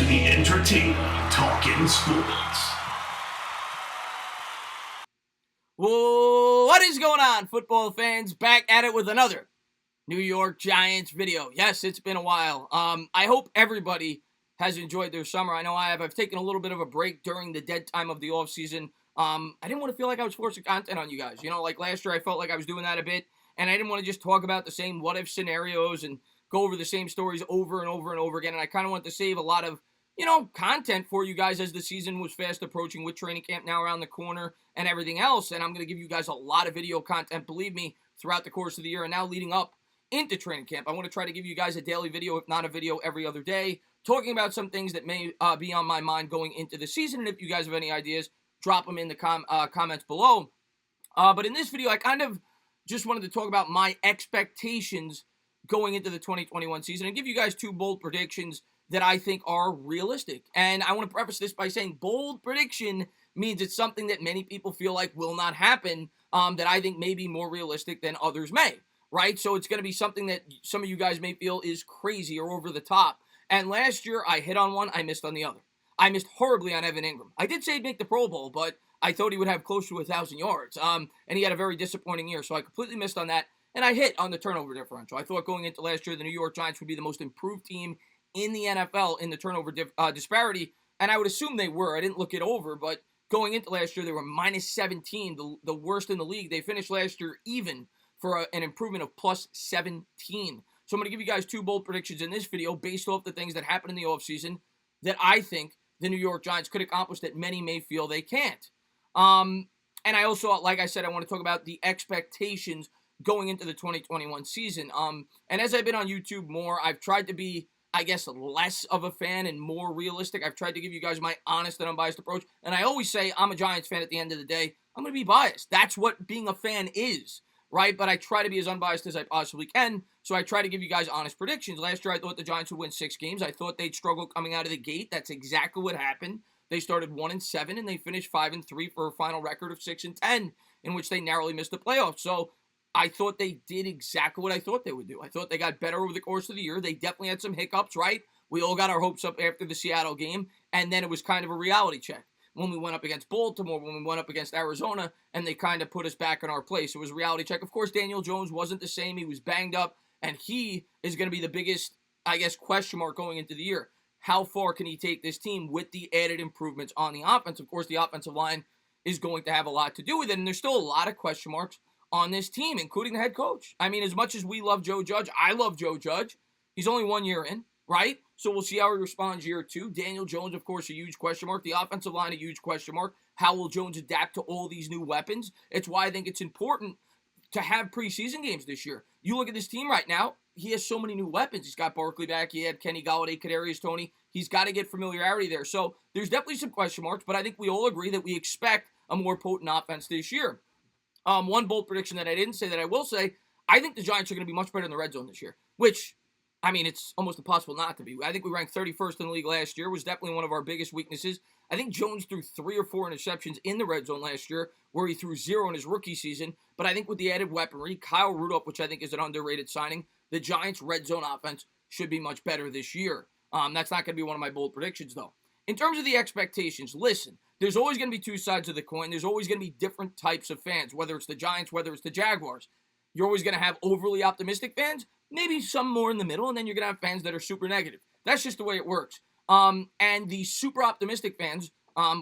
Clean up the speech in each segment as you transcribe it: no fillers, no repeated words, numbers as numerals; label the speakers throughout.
Speaker 1: the Entertainah Talking Sports.
Speaker 2: What is going on, football fans? Back at it with another New York Giants video. Yes, it's been a while. I hope everybody has enjoyed their summer. I know I have. I've taken a little bit of a break during the dead time of the offseason. I didn't want to feel like I was forcing content on you guys. You know, like last year I felt like I was doing that a bit, and I didn't want to just talk about the same what-if scenarios and go over the same stories over and over and over again, and I kind of wanted to save a lot of, content for you guys as the season was fast approaching with training camp now around the corner and everything else, and I'm going to give you guys a lot of video content, believe me, throughout the course of the year and now leading up into training camp. I want to try to give you guys a daily video, if not a video, every other day, talking about some things that may be on my mind going into the season, and if you guys have any ideas, drop them in the comments below. But in this video, I kind of just wanted to talk about my expectations going into the 2021 season and give you guys two bold predictions that I think are realistic. And I want to preface this by saying bold prediction means it's something that many people feel like will not happen, that I think may be more realistic than others may, right? So it's going to be something that some of you guys may feel is crazy or over the top. And last year, I hit on one, I missed on the other. I missed horribly on Evan Ingram. I did say he'd make the Pro Bowl, but I thought he would have close to 1,000 yards. And he had a very disappointing year, so I completely missed on that. And I hit on the turnover differential. I thought going into last year, the New York Giants would be the most improved team in the NFL in the turnover disparity, and I would assume they were. I didn't look it over, but going into last year, they were minus 17, the worst in the league. They finished last year even for an improvement of plus 17. So I'm going to give you guys two bold predictions in this video based off the things that happened in the offseason that I think the New York Giants could accomplish that many may feel they can't. And I also, like I said, I want to talk about the expectations going into the 2021 season. And as I've been on YouTube more, I've tried to be, I guess, less of a fan and more realistic. I've tried to give you guys my honest and unbiased approach. And I always say I'm a Giants fan at the end of the day. I'm going to be biased. That's what being a fan is, right? But I try to be as unbiased as I possibly can. So I try to give you guys honest predictions. Last year, I thought the Giants would win 6 games. I thought they'd struggle coming out of the gate. That's exactly what happened. They started 1-7, and they finished 5-3 for a final record of 6-10, in which they narrowly missed the playoffs. So I thought they did exactly what I thought they would do. I thought they got better over the course of the year. They definitely had some hiccups, right? We all got our hopes up after the Seattle game, and then it was kind of a reality check. When we went up against Baltimore, when we went up against Arizona, and they kind of put us back in our place. It was a reality check. Of course, Daniel Jones wasn't the same. He was banged up, and he is going to be the biggest, I guess, question mark going into the year. How far can he take this team with the added improvements on the offense? Of course, the offensive line is going to have a lot to do with it, and there's still a lot of question marks on this team, including the head coach. I mean, as much as we love Joe Judge, I love Joe Judge. He's only 1 year in, right? So we'll see how he responds year 2. Daniel Jones, of course, a huge question mark. The offensive line, a huge question mark. How will Jones adapt to all these new weapons? It's why I think it's important to have preseason games this year. You look at this team right now, he has so many new weapons. He's got Barkley back. He had Kenny Golladay, Kadarius Toney. He's got to get familiarity there. So there's definitely some question marks, but I think we all agree that we expect a more potent offense this year. One bold prediction that I didn't say that I will say, I think the Giants are going to be much better in the red zone this year, which, I mean, it's almost impossible not to be. I think we ranked 31st in the league last year, was definitely one of our biggest weaknesses. I think Jones threw 3 or 4 interceptions in the red zone last year, where he threw 0 in his rookie season. But I think with the added weaponry, Kyle Rudolph, which I think is an underrated signing, the Giants' red zone offense should be much better this year. That's not going to be one of my bold predictions, though. In terms of the expectations, listen, there's always going to be two sides of the coin. There's always going to be different types of fans, whether it's the Giants, whether it's the Jaguars. You're always going to have overly optimistic fans, maybe some more in the middle, and then you're going to have fans that are super negative. That's just the way it works. And the super optimistic fans,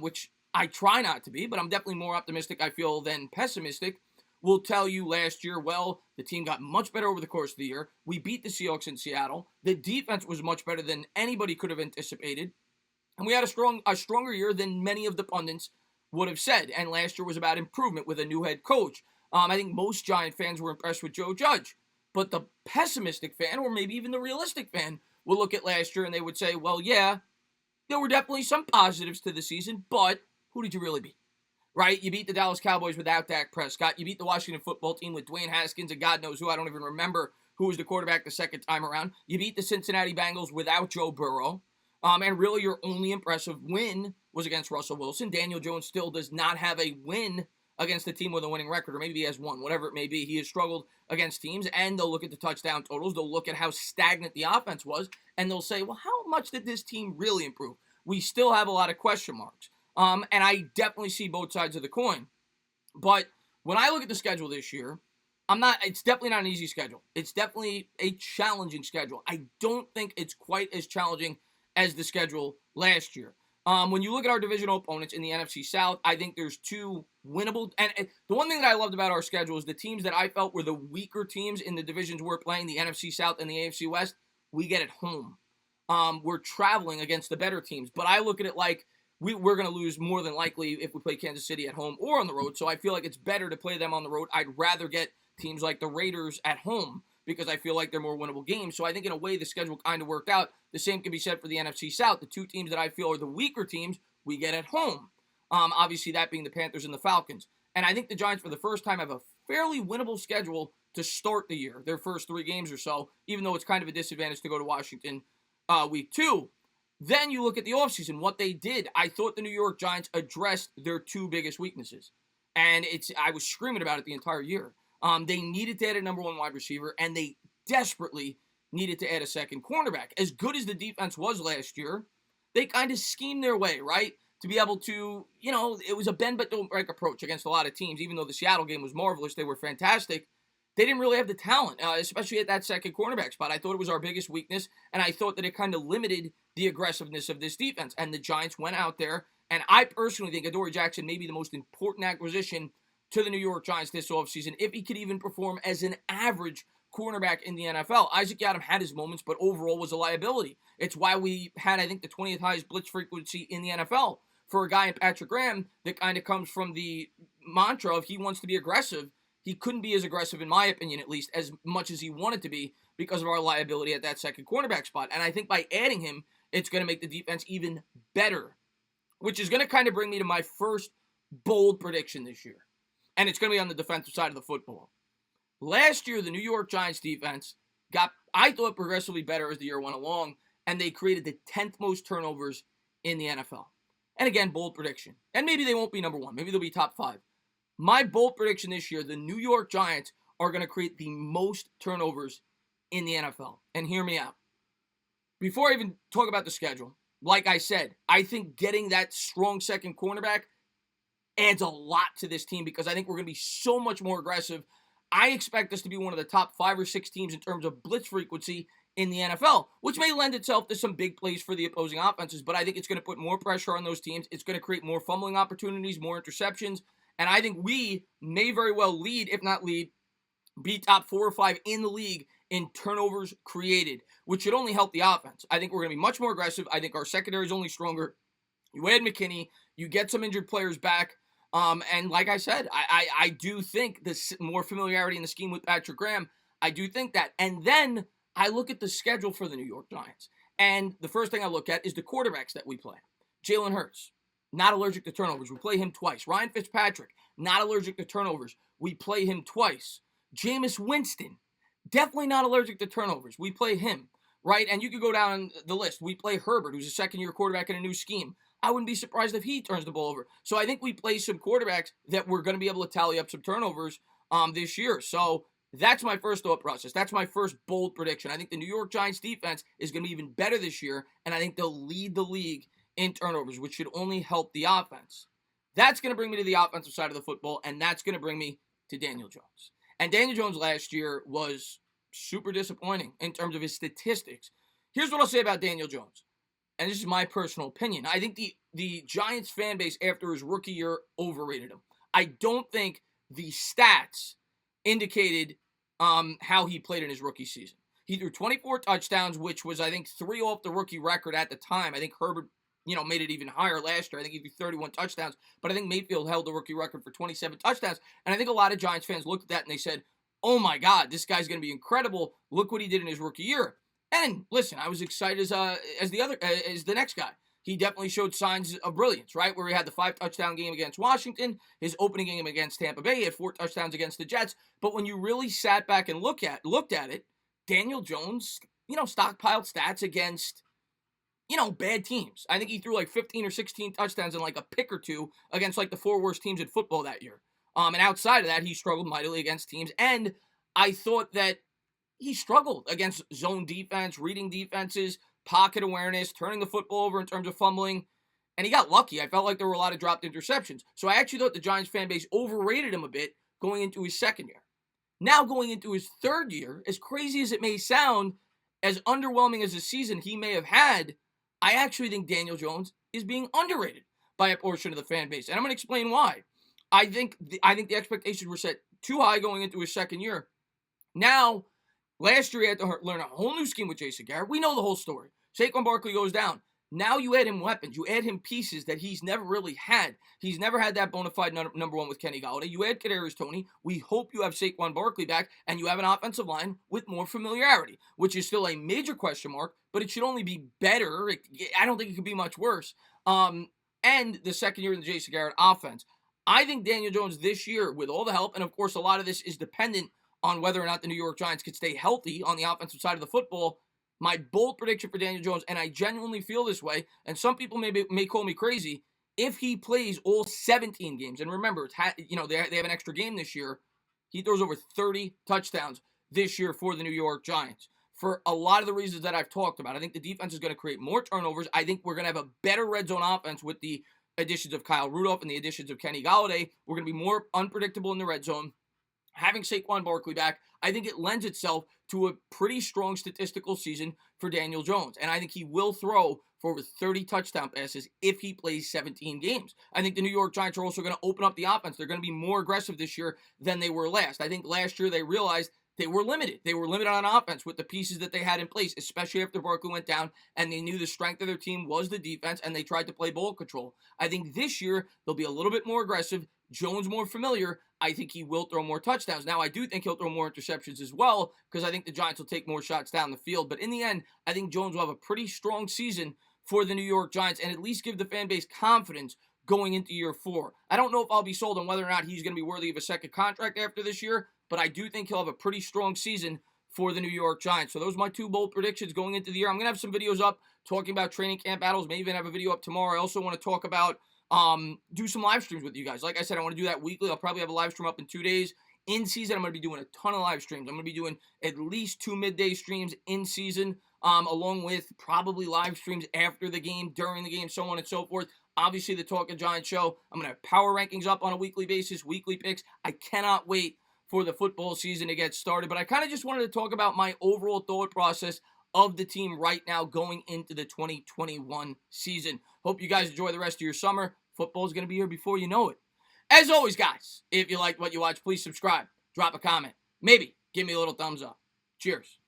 Speaker 2: which I try not to be, but I'm definitely more optimistic, I feel, than pessimistic, will tell you last year, well, the team got much better over the course of the year. We beat the Seahawks in Seattle. The defense was much better than anybody could have anticipated. And we had a stronger year than many of the pundits would have said. And last year was about improvement with a new head coach. I think most Giant fans were impressed with Joe Judge. But the pessimistic fan, or maybe even the realistic fan, will look at last year and they would say, well, yeah, there were definitely some positives to the season, but who did you really beat? Right? You beat the Dallas Cowboys without Dak Prescott. You beat the Washington football team with Dwayne Haskins and God knows who. I don't even remember who was the quarterback the second time around. You beat the Cincinnati Bengals without Joe Burrow. And really your only impressive win was against Russell Wilson. Daniel Jones still does not have a win against a team with a winning record, or maybe he has one, whatever it may be. He has struggled against teams, and they'll look at the touchdown totals. They'll look at how stagnant the offense was, and they'll say, well, how much did this team really improve? We still have a lot of question marks. And I definitely see both sides of the coin. But when I look at the schedule this year, it's definitely not an easy schedule. It's definitely a challenging schedule. I don't think it's quite as challenging as the schedule last year. When you look at our divisional opponents in the NFC South, I think there's two winnable. And the one thing that I loved about our schedule is the teams that I felt were the weaker teams in the divisions we're playing, the NFC South and the AFC West, we get at home. We're traveling against the better teams. But I look at it like we're going to lose more than likely if we play Kansas City at home or on the road. So I feel like it's better to play them on the road. I'd rather get teams like the Raiders at home because I feel like they're more winnable games. So I think in a way the schedule kind of worked out. The same can be said for the NFC South. The two teams that I feel are the weaker teams, we get at home. Obviously that being the Panthers and the Falcons. And I think the Giants for the first time have a fairly winnable schedule to start the year, their first 3 games or so, even though it's kind of a disadvantage to go to Washington week 2. Then you look at the offseason, what they did. I thought the New York Giants addressed their 2 biggest weaknesses. And I was screaming about it the entire year. They needed to add a number 1 wide receiver, and they desperately needed to add a second cornerback. As good as the defense was last year, they kind of schemed their way, right? To be able to, it was a bend but don't break approach against a lot of teams. Even though the Seattle game was marvelous, they were fantastic. They didn't really have the talent, especially at that second cornerback spot. I thought it was our biggest weakness, and I thought that it kind of limited the aggressiveness of this defense. And the Giants went out there, and I personally think Adoree Jackson may be the most important acquisition to the New York Giants this offseason, if he could even perform as an average cornerback in the NFL. Isaac Yiadom had his moments, but overall was a liability. It's why we had, I think, the 20th highest blitz frequency in the NFL for a guy in Patrick Graham that kind of comes from the mantra of he wants to be aggressive. He couldn't be as aggressive, in my opinion, at least, as much as he wanted to be because of our liability at that second cornerback spot. And I think by adding him, it's going to make the defense even better, which is going to kind of bring me to my first bold prediction this year. And it's going to be on the defensive side of the football. Last year, the New York Giants defense got, I thought, progressively better as the year went along, and they created the 10th most turnovers in the NFL. And again, bold prediction. And maybe they won't be number 1. Maybe they'll be top 5. My bold prediction this year, the New York Giants are going to create the most turnovers in the NFL. And hear me out. Before I even talk about the schedule, like I said, I think getting that strong second cornerback adds a lot to this team because I think we're going to be so much more aggressive. I expect us to be one of the top 5 or 6 teams in terms of blitz frequency in the NFL, which may lend itself to some big plays for the opposing offenses, but I think it's going to put more pressure on those teams. It's going to create more fumbling opportunities, more interceptions, and I think we may very well lead, if not lead, be top 4 or 5 in the league in turnovers created, which should only help the offense. I think we're going to be much more aggressive. I think our secondary is only stronger. You add McKinney, you get some injured players back, and like I said, I do think this more familiarity in the scheme with Patrick Graham, I do think that. And then I look at the schedule for the New York Giants, and the first thing I look at is the quarterbacks that we play. Jalen Hurts, not allergic to turnovers. We play him twice. Ryan Fitzpatrick, not allergic to turnovers. We play him twice. Jameis Winston, definitely not allergic to turnovers. We play him, right? And you could go down the list. We play Herbert, who's a second-year quarterback in a new scheme. I wouldn't be surprised if he turns the ball over. So I think we play some quarterbacks that we're going to be able to tally up some turnovers this year. So that's my first thought process. That's my first bold prediction. I think the New York Giants defense is going to be even better this year, and I think they'll lead the league in turnovers, which should only help the offense. That's going to bring me to the offensive side of the football, and that's going to bring me to Daniel Jones. And Daniel Jones last year was super disappointing in terms of his statistics. Here's what I'll say about Daniel Jones, and this is my personal opinion. I think the Giants fan base after his rookie year overrated him. I don't think the stats indicated how he played in his rookie season. He threw 24 touchdowns, which was, I think, 3 off the rookie record at the time. I think Herbert, made it even higher last year. I think he threw 31 touchdowns, but I think Mayfield held the rookie record for 27 touchdowns. And I think a lot of Giants fans looked at that and they said, oh my God, this guy's going to be incredible. Look what he did in his rookie year. And listen, I was excited as the next guy. He definitely showed signs of brilliance, right? Where he had the 5-touchdown game against Washington, his opening game against Tampa Bay, he had 4 touchdowns against the Jets. But when you really sat back and looked at it, Daniel Jones, stockpiled stats against, bad teams. I think he threw like 15 or 16 touchdowns and like a pick or 2 against like the 4 worst teams in football that year. And outside of that, he struggled mightily against teams. And I thought that he struggled against zone defense, reading defenses, pocket awareness, turning the football over in terms of fumbling, and he got lucky. I felt like there were a lot of dropped interceptions. So I actually thought the Giants fan base overrated him a bit going into his second year. Now going into his third year, as crazy as it may sound, as underwhelming as a season he may have had, I actually think Daniel Jones is being underrated by a portion of the fan base. And I'm going to explain why. I think the expectations were set too high going into his second year. Now, last year he had to learn a whole new scheme with Jason Garrett. We know the whole story. Saquon Barkley goes down. Now you add him weapons. You add him pieces that he's never really had. He's never had that bona fide number one with Kenny Golladay. You add Kadarius Toney. We hope you have Saquon Barkley back, and you have an offensive line with more familiarity, which is still a major question mark, but it should only be better. I don't think it could be much worse. And the second year in the Jason Garrett offense. I think Daniel Jones this year, with all the help, and of course a lot of this is dependent on whether or not the New York Giants could stay healthy on the offensive side of the football. My bold prediction for Daniel Jones, and I genuinely feel this way, and some people may call me crazy, if he plays all 17 games, and remember, they have an extra game this year, he throws over 30 touchdowns this year for the New York Giants. For a lot of the reasons that I've talked about, I think the defense is going to create more turnovers. I think we're going to have a better red zone offense with the additions of Kyle Rudolph and the additions of Kenny Golladay. We're going to be more unpredictable in the red zone. Having Saquon Barkley back, I think it lends itself to a pretty strong statistical season for Daniel Jones. And I think he will throw for over 30 touchdown passes if he plays 17 games. I think the New York Giants are also going to open up the offense. They're going to be more aggressive this year than they were last. I think last year they realized they were limited. They were limited on offense with the pieces that they had in place, especially after Barkley went down, and they knew the strength of their team was the defense, and they tried to play ball control. I think this year they'll be a little bit more aggressive. Jones more familiar. I think he will throw more touchdowns. Now, I do think he'll throw more interceptions as well because I think the Giants will take more shots down the field. But in the end, I think Jones will have a pretty strong season for the New York Giants and at least give the fan base confidence going into year 4. I don't know if I'll be sold on whether or not he's going to be worthy of a second contract after this year, but I do think he'll have a pretty strong season for the New York Giants. So those are my 2 bold predictions going into the year. I'm going to have some videos up talking about training camp battles. Maybe even have a video up tomorrow. I also want to talk about do some live streams with you guys. Like I said, I want to do that weekly. I'll probably have a live stream up in 2 days. In season, I'm going to be doing a ton of live streams. I'm going to be doing at least 2 midday streams in season, along with probably live streams after the game, during the game, so on and so forth. Obviously, the Talking Giants show. I'm going to have power rankings up on a weekly basis, weekly picks. I cannot wait for the football season to get started. But I kind of just wanted to talk about my overall thought process of the team right now going into the 2021 season. Hope you guys enjoy the rest of your summer. Football's going to be here before you know it. As always, guys, if you liked what you watched, please subscribe, drop a comment, maybe give me a little thumbs up. Cheers.